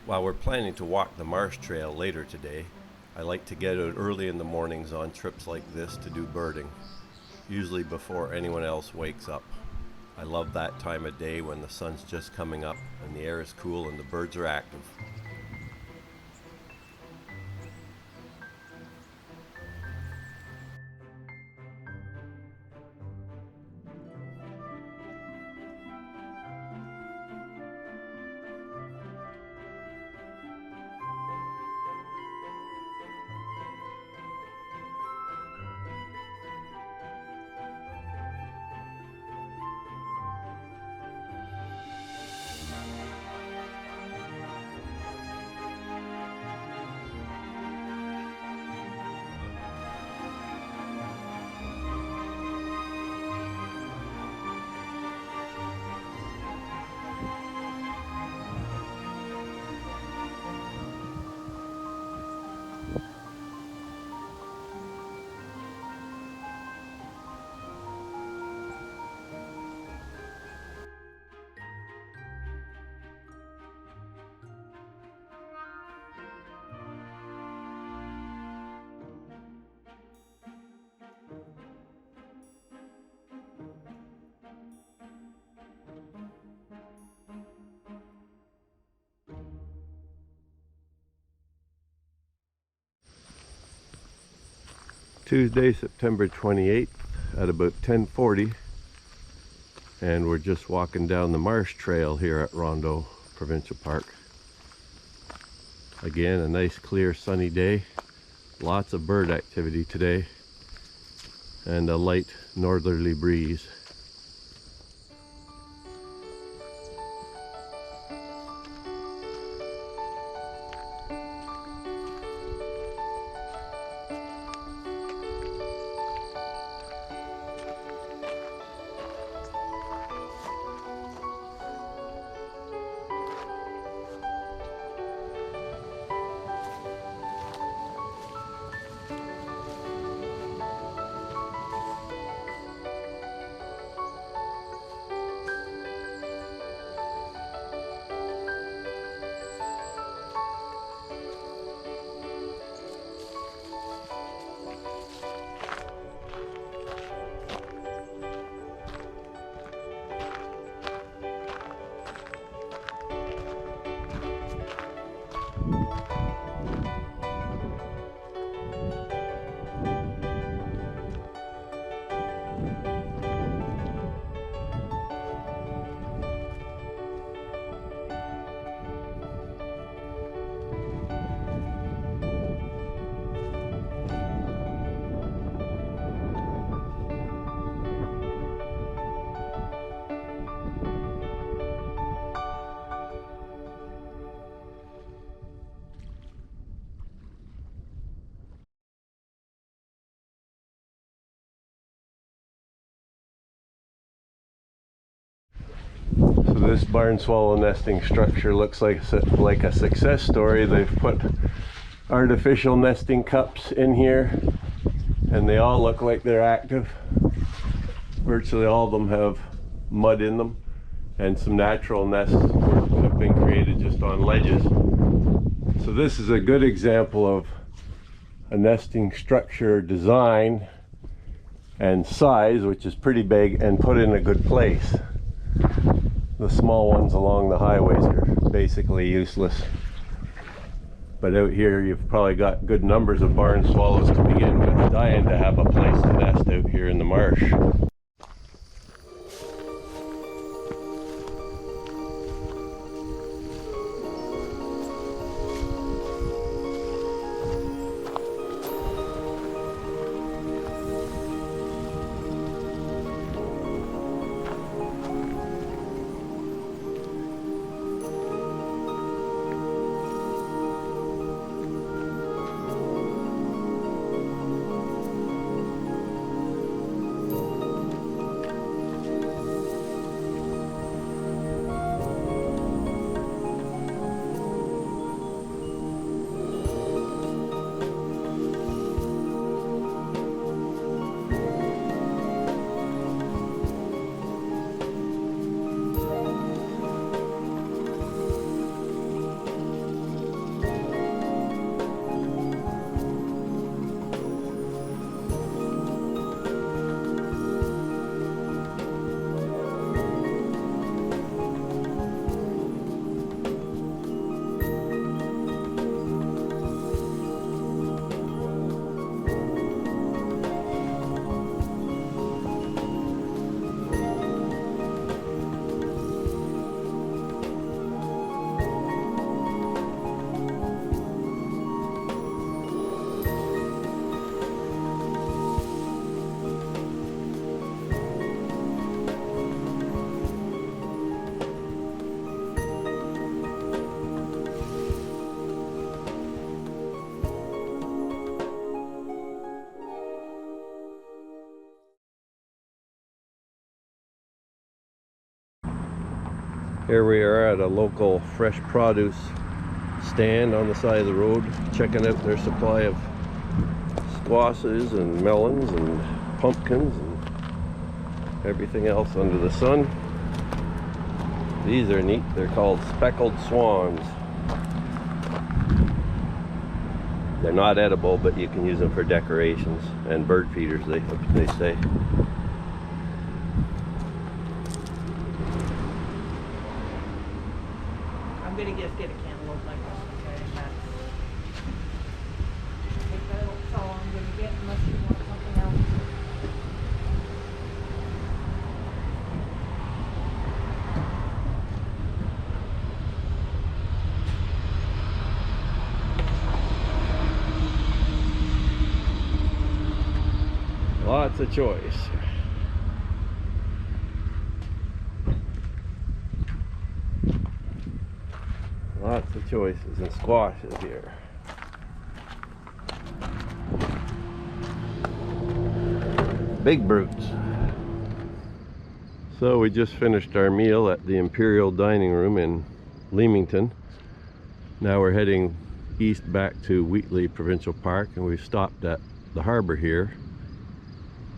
While we're planning to walk the Marsh Trail later today, I like to get out early in the mornings on trips like this to do birding, usually before anyone else wakes up. I love that time of day when the sun's just coming up and the air is cool and the birds are active. Tuesday, September 28th at about 10:40, and we're just walking down the Marsh Trail here at Rondeau Provincial Park. Again, a nice clear sunny day, lots of bird activity today, and a light northerly breeze. So this barn swallow nesting structure looks like a success story. They've put artificial nesting cups in here and they all look like they're active. Virtually all of them have mud in them, and some natural nests have been created just on ledges. So this is a good example of a nesting structure design and size, which is pretty big and put in a good place. The small ones along the highways are basically useless. But out here you've probably got good numbers of barn swallows to begin with, dying to have a place to nest out here in the marsh. Here we are at a local fresh produce stand on the side of the road, checking out their supply of squashes and melons and pumpkins and everything else under the sun. These are neat. They're called speckled swans. They're not edible, but you can use them for decorations and bird feeders, they say. I'm gonna just get a cantaloupe like this, okay? That's all I'm gonna get unless you want something else. Lots of choice. Lots of choices and squashes here. Big brutes. So we just finished our meal at the Imperial Dining Room in Leamington. Now we're heading east back to Wheatley Provincial Park, and we've stopped at the harbor here,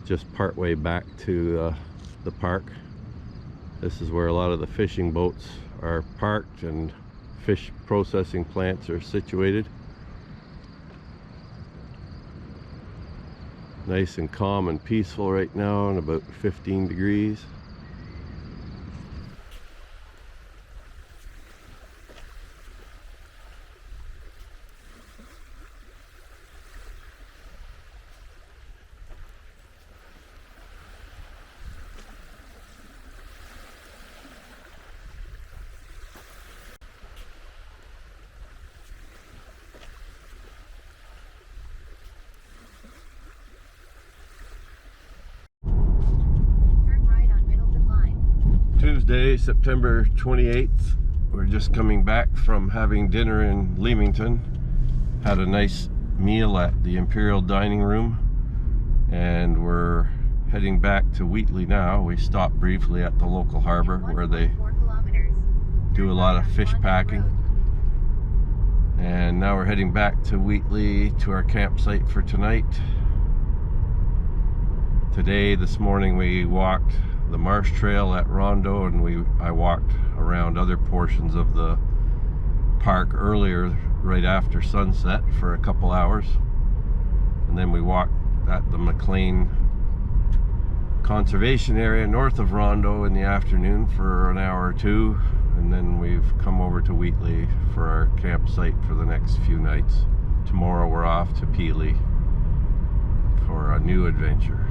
just part way back to the park. This is where a lot of the fishing boats are parked and fish processing plants are situated. Nice and calm and peaceful right now, and about 15 degrees. Tuesday, September 28th. We're just coming back from having dinner in Leamington. Had a nice meal at the Imperial Dining Room, and we're heading back to Wheatley now. We stopped briefly at the local harbor where they do a lot of fish packing. And now we're heading back to Wheatley to our campsite for tonight. This morning we walked the Marsh Trail at Rondeau, and I walked around other portions of the park earlier, right after sunset, for a couple hours, and then we walked at the Mclean Conservation Area north of Rondeau in the afternoon for an hour or two, and then we've come over to Wheatley for our campsite for the next few nights. Tomorrow we're off to Pelee for a new adventure.